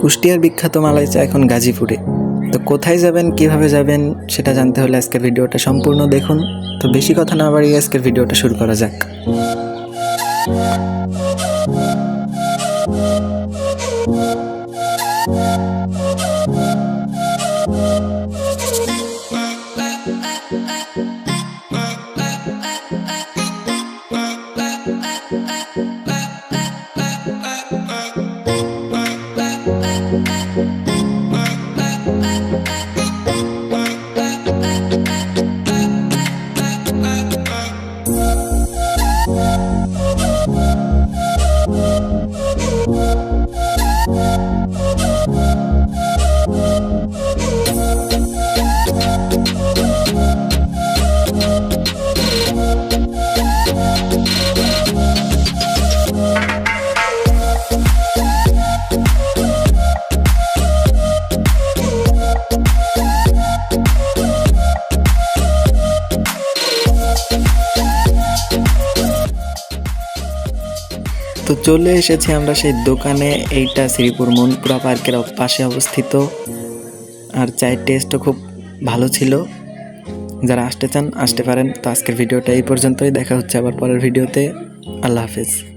কুষ্টিয়ার বিখ্যাত মালাই চা এখন গাজীপুরে। তো কোথায় যাবেন, কিভাবে যাবেন সেটা জানতে হলে আজকের ভিডিওটা সম্পূর্ণ দেখুন। তো বেশি কথা না বাড়িয়ে আজকের ভিডিওটা শুরু করা যাক। তো চলে এসেছি আমরা সেই দোকানে। এইটা শ্রীপুর মনপুরা পার্কের পাশে অবস্থিত। আর চায়ের টেস্টও খুব ভালো ছিল। যারা আসতে চান আসতে পারেন। তো আজকের ভিডিওটা এই পর্যন্তই, দেখা হচ্ছে আবার পরের ভিডিওতে। আল্লাহ হাফেজ।